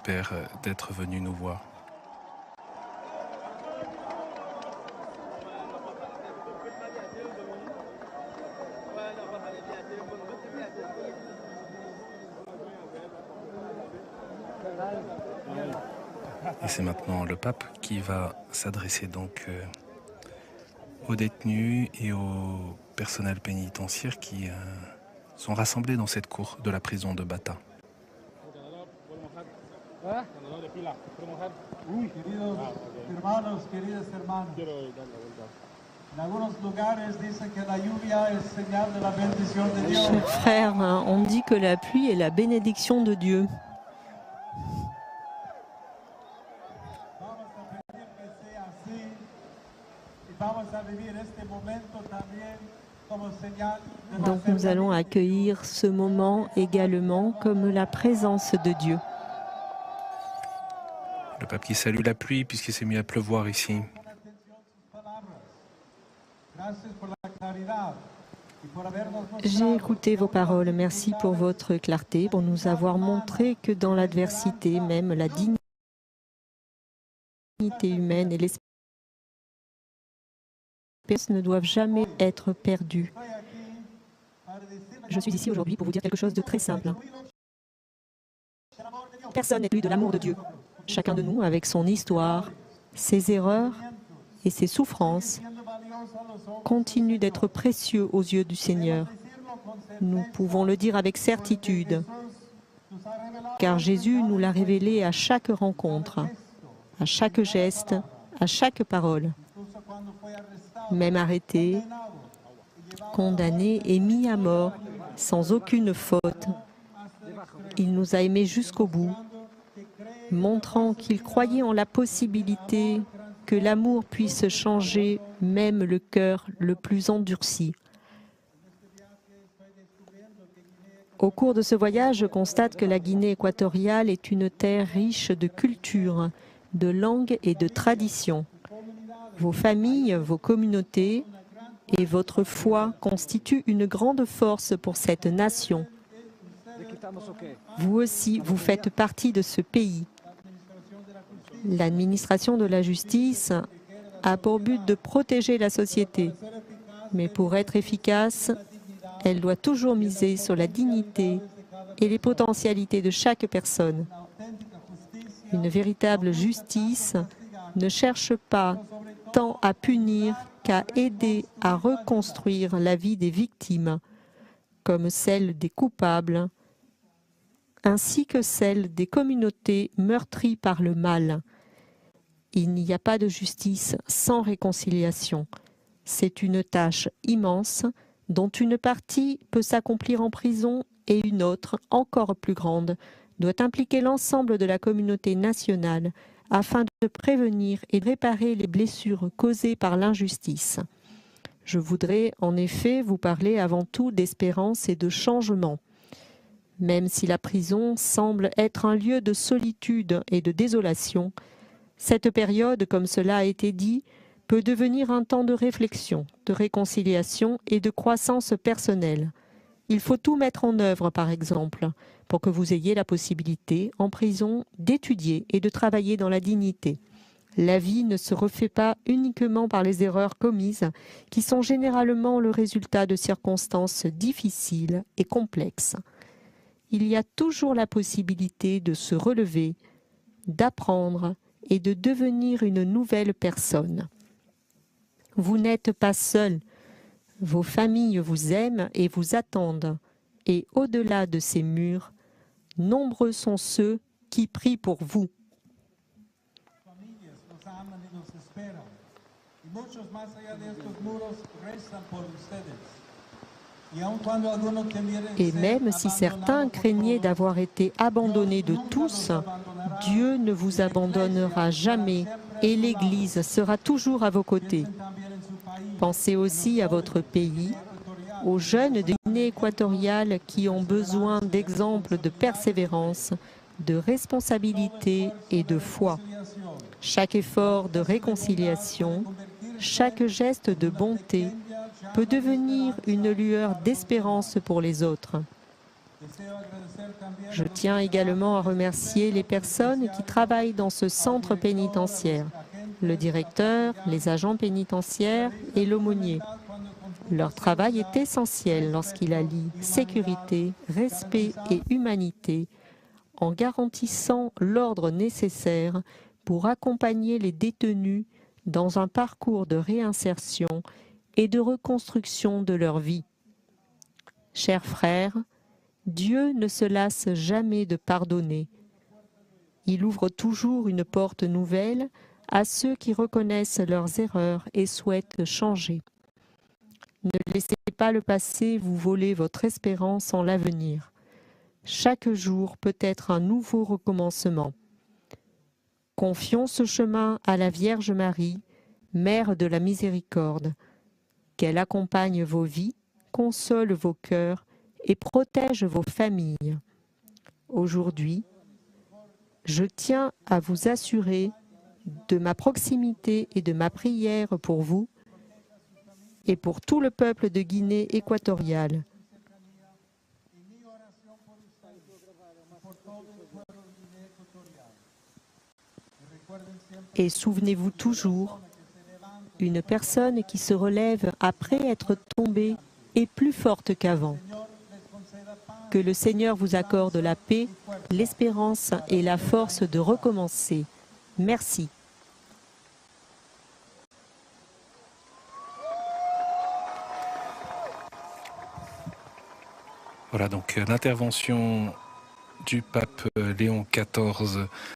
Père, d'être venu nous voir. Et c'est maintenant le pape qui va s'adresser donc aux détenus et au personnel pénitentiaire qui sont rassemblés dans cette cour de la prison de Bata. Chers frères, on dit que la pluie est la bénédiction de Dieu. Donc nous allons accueillir ce moment également comme la présence de Dieu. Le pape qui salue la pluie puisqu'il s'est mis à pleuvoir ici. J'ai écouté vos paroles. Merci pour votre clarté, pour nous avoir montré que dans l'adversité, même la dignité humaine et l'espérance ne doivent jamais être perdues. Je suis ici aujourd'hui pour vous dire quelque chose de très simple. Personne n'est plus de l'amour de Dieu. Chacun de nous, avec son histoire, ses erreurs et ses souffrances, continue d'être précieux aux yeux du Seigneur. Nous pouvons le dire avec certitude, car Jésus nous l'a révélé à chaque rencontre, à chaque geste, à chaque parole. Même arrêté, condamné et mis à mort, sans aucune faute, il nous a aimés jusqu'au bout, montrant qu'il croyait en la possibilité que l'amour puisse changer même le cœur le plus endurci. Au cours de ce voyage, je constate que la Guinée équatoriale est une terre riche de culture, de langues et de traditions. Vos familles, vos communautés et votre foi constituent une grande force pour cette nation. Vous aussi, vous faites partie de ce pays. L'administration de la justice a pour but de protéger la société, mais pour être efficace, elle doit toujours miser sur la dignité et les potentialités de chaque personne. Une véritable justice ne cherche pas tant à punir qu'à aider à reconstruire la vie des victimes, comme celle des coupables, ainsi que celle des communautés meurtries par le mal. Il n'y a pas de justice sans réconciliation. C'est une tâche immense dont une partie peut s'accomplir en prison et une autre, encore plus grande, doit impliquer l'ensemble de la communauté nationale afin de prévenir et de réparer les blessures causées par l'injustice. Je voudrais en effet vous parler avant tout d'espérance et de changement. Même si la prison semble être un lieu de solitude et de désolation, cette période, comme cela a été dit, peut devenir un temps de réflexion, de réconciliation et de croissance personnelle. Il faut tout mettre en œuvre, par exemple, pour que vous ayez la possibilité, en prison, d'étudier et de travailler dans la dignité. La vie ne se refait pas uniquement par les erreurs commises, qui sont généralement le résultat de circonstances difficiles et complexes. Il y a toujours la possibilité de se relever, d'apprendre et de devenir une nouvelle personne. Vous n'êtes pas seul. Vos familles vous aiment et vous attendent. Et au-delà de ces murs, nombreux sont ceux qui prient pour vous. Et même si certains craignaient d'avoir été abandonnés de tous, Dieu ne vous abandonnera jamais et l'Église sera toujours à vos côtés. Pensez aussi à votre pays, aux jeunes de Guinée équatoriale qui ont besoin d'exemples de persévérance, de responsabilité et de foi. Chaque effort de réconciliation, chaque geste de bonté peut devenir une lueur d'espérance pour les autres. Je tiens également à remercier les personnes qui travaillent dans ce centre pénitentiaire, le directeur, les agents pénitentiaires et l'aumônier. Leur travail est essentiel lorsqu'il allie sécurité, respect et humanité, en garantissant l'ordre nécessaire pour accompagner les détenus dans un parcours de réinsertion et de reconstruction de leur vie. Chers frères, Dieu ne se lasse jamais de pardonner. Il ouvre toujours une porte nouvelle à ceux qui reconnaissent leurs erreurs et souhaitent changer. Ne laissez pas le passé vous voler votre espérance en l'avenir. Chaque jour peut être un nouveau recommencement. Confions ce chemin à la Vierge Marie, Mère de la Miséricorde, qu'elle accompagne vos vies, console vos cœurs et protège vos familles. Aujourd'hui, je tiens à vous assurer de ma proximité et de ma prière pour vous et pour tout le peuple de Guinée équatoriale. Et souvenez-vous toujours, une personne qui se relève après être tombée est plus forte qu'avant. Que le Seigneur vous accorde la paix, l'espérance et la force de recommencer. Merci. Voilà donc l'intervention du pape Léon XIV